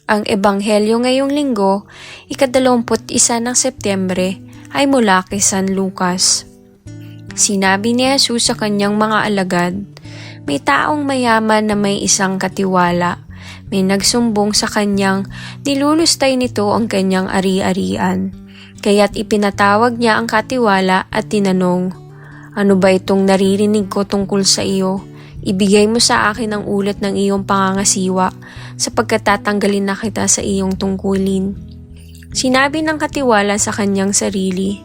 Ang ebanghelyo ngayong linggo, ika-21 ng Setyembre, ay mula kay San Lucas. Sinabi ni Jesus sa kanyang mga alagad, "May taong mayaman na may isang katiwala. May nagsumbong sa kanyang nilulustay nito ang kanyang ari-arian. Kaya't ipinatawag niya ang katiwala at tinanong, 'Ano ba itong naririnig ko tungkol sa iyo? Ibigay mo sa akin ang ulat ng iyong pangangasiwa, sapagkat tatanggalin na kita sa iyong tungkulin.' Sinabi ng katiwala sa kanyang sarili,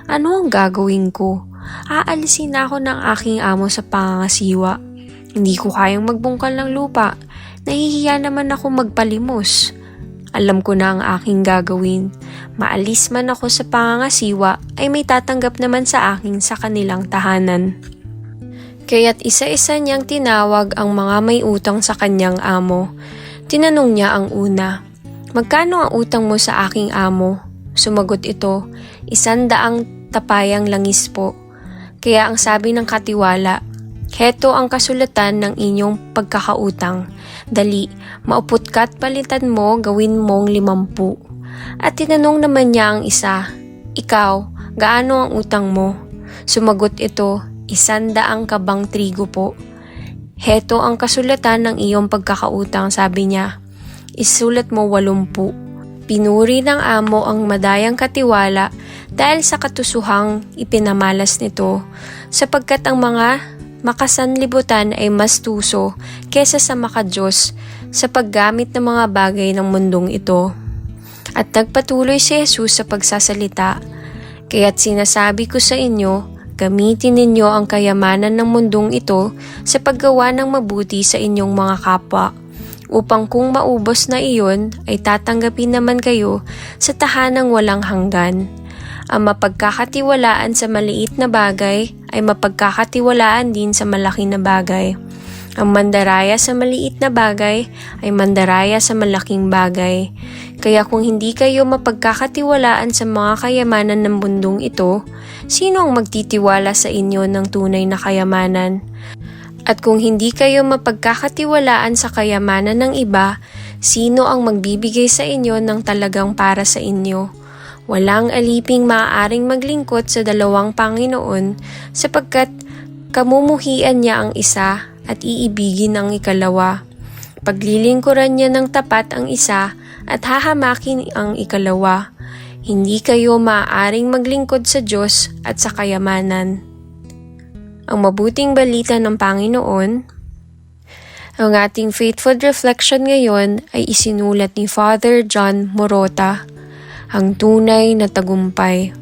'Ano ang gagawin ko? Aalisin ako ng aking amo sa pangangasiwa. Hindi ko kayang magbungkal ng lupa. Nahihiya naman ako magpalimos. Alam ko na ang aking gagawin. Maalis man ako sa pangangasiwa, ay may tatanggap naman sa akin sa kanilang tahanan.' Kaya't isa-isa niyang tinawag ang mga may utang sa kanyang amo. Tinanong niya ang una, 'Magkano ang utang mo sa aking amo?' Sumagot ito, 100 tapayang langis po. Kaya ang sabi ng katiwala, 'Heto ang kasulatan ng inyong pagkakautang. Dali, maupot ka't palitan mo, gawin mong 50. At tinanong naman niya ang isa, 'Ikaw, gaano ang utang mo?' Sumagot ito, 100 kabang trigo po. 'Heto ang kasulatan ng iyong pagkakautang,' sabi niya. Isulat mo 80. Pinuri ng amo ang madayang katiwala dahil sa katusuhang ipinamalas nito, sapagkat ang mga makasanlibutan ay mas tuso kesa sa makadiyos sa paggamit ng mga bagay ng mundong ito. At nagpatuloy si Jesus sa pagsasalita, "Kaya't sinasabi ko sa inyo, gamitin ninyo ang kayamanan ng mundong ito sa paggawa ng mabuti sa inyong mga kapwa, upang kung maubos na iyon ay tatanggapin naman kayo sa tahanang walang hanggan. Ang mapagkakatiwalaan sa maliit na bagay ay mapagkakatiwalaan din sa malaki na bagay. Ang mandaraya sa maliit na bagay ay mandaraya sa malaking bagay. Kaya kung hindi kayo mapagkakatiwalaan sa mga kayamanan ng mundong ito, sino ang magtitiwala sa inyo ng tunay na kayamanan? At kung hindi kayo mapagkakatiwalaan sa kayamanan ng iba, sino ang magbibigay sa inyo ng talagang para sa inyo? Walang aliping maaaring maglingkod sa dalawang Panginoon, sapagkat kamumuhian niya ang isa at iibigin ang ikalawa. Paglilingkuran niya ng tapat ang isa at hahamakin ang ikalawa. Hindi kayo maaaring maglingkod sa Diyos at sa kayamanan." Ang mabuting balita ng Panginoon. Ang ating faithful reflection ngayon ay isinulat ni Father John Morota, ang tunay na tagumpay.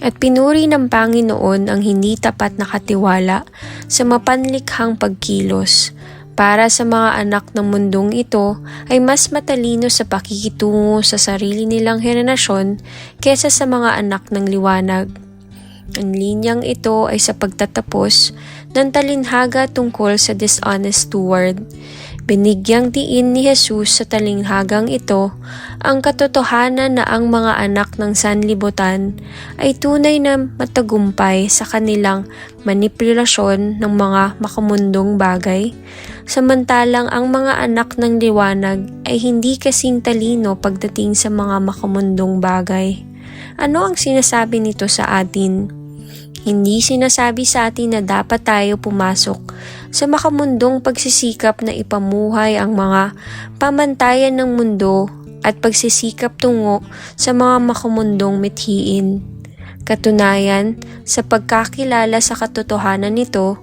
At pinuri ng Panginoon ang hindi tapat na katiwala sa mapanlikhang pagkilos. Para sa mga anak ng mundong ito ay mas matalino sa pakikitungo sa sarili nilang henerasyon kesa sa mga anak ng liwanag. Ang linyang ito ay sa pagtatapos ng talinhaga tungkol sa dishonest steward. Binigyang diin ni Jesus sa talinhagang ito ang katotohanan na ang mga anak ng sanlibutan ay tunay na matagumpay sa kanilang manipulasyon ng mga makamundong bagay, samantalang ang mga anak ng liwanag ay hindi kasing talino pagdating sa mga makamundong bagay. Ano ang sinasabi nito sa atin? Hindi sinasabi sa atin na dapat tayo pumasok sa makamundong pagsisikap na ipamuhay ang mga pamantayan ng mundo at pagsisikap tungo sa mga makamundong mithiin. Katunayan, sa pagkakilala sa katotohanan nito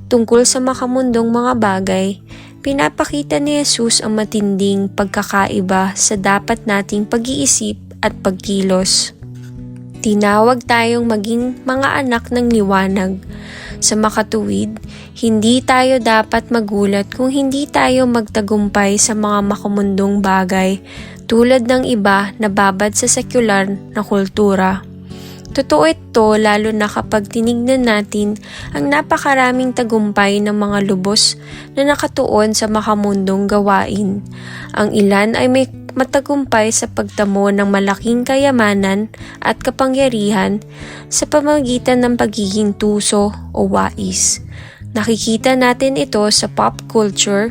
tungkol sa makamundong mga bagay, pinapakita ni Jesus ang matinding pagkakaiba sa dapat nating pag-iisip at pagkilos. Tinawag tayong maging mga anak ng liwanag. Sa makatuwid, hindi tayo dapat magulat kung hindi tayo magtagumpay sa mga makamundong bagay tulad ng iba na babad sa sekular na kultura. Totoo ito lalo na kapag tinignan natin ang napakaraming tagumpay ng mga lubos na nakatuon sa makamundong gawain. Ang ilan ay may matagumpay sa pagtamo ng malaking kayamanan at kapangyarihan sa pamamagitan ng pagiging tuso o wais. Nakikita natin ito sa pop culture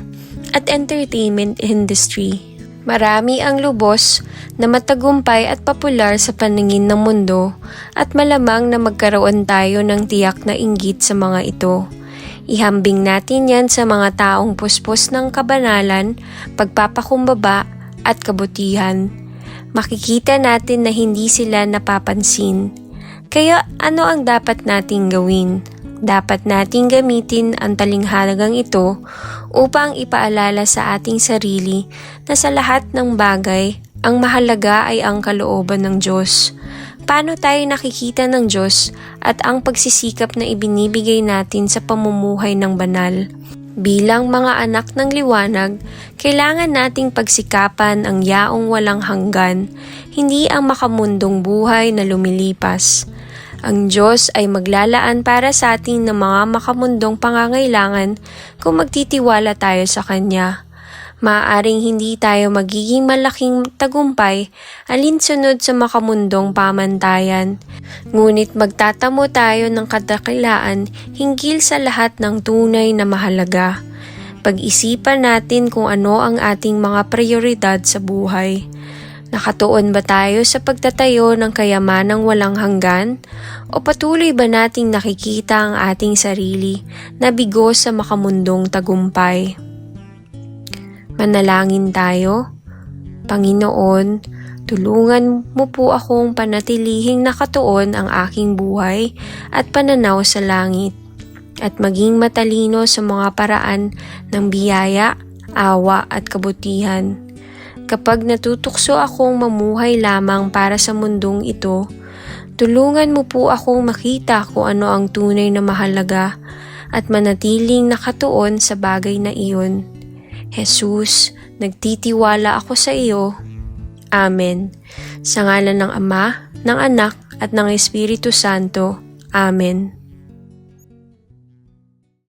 at entertainment industry. Marami ang lubos na matagumpay at popular sa paningin ng mundo at malamang na magkaroon tayo ng tiyak na inggit sa mga ito. Ihambing natin yan sa mga taong puspos ng kabanalan, pagpapakumbaba at kabutihan. Makikita natin na hindi sila napapansin. Kaya ano ang dapat nating gawin? Dapat nating gamitin ang talinghalagang ito upang ipaalala sa ating sarili na sa lahat ng bagay, ang mahalaga ay ang kalooban ng Diyos. Paano tayo nakikita ng Diyos at ang pagsisikap na ibinibigay natin sa pamumuhay ng banal. Bilang mga anak ng liwanag, kailangan nating pagsikapan ang yaong walang hanggan, hindi ang makamundong buhay na lumilipas. Ang Diyos ay maglalaan para sa atin ng mga makamundong pangangailangan kung magtitiwala tayo sa Kanya. Maaaring hindi tayo magiging malaking tagumpay alinsunod sa makamundong pamantayan. Ngunit magtatamo tayo ng kadakilaan hinggil sa lahat ng tunay na mahalaga. Pag-isipan natin kung ano ang ating mga prioridad sa buhay. Nakatuon ba tayo sa pagtatayo ng kayamanang walang hanggan? O patuloy ba nating nakikita ang ating sarili na bigo sa makamundong tagumpay? Manalangin tayo. Panginoon, tulungan mo po akong panatilihing nakatuon ang aking buhay at pananaw sa langit at maging matalino sa mga paraan ng biyaya, awa at kabutihan. Kapag natutukso akong mamuhay lamang para sa mundong ito, tulungan mo po akong makita kung ano ang tunay na mahalaga at manatiling nakatuon sa bagay na iyon. Jesus, nagtitiwala ako sa iyo. Amen. Sa ngalan ng Ama, ng Anak at ng Espiritu Santo. Amen.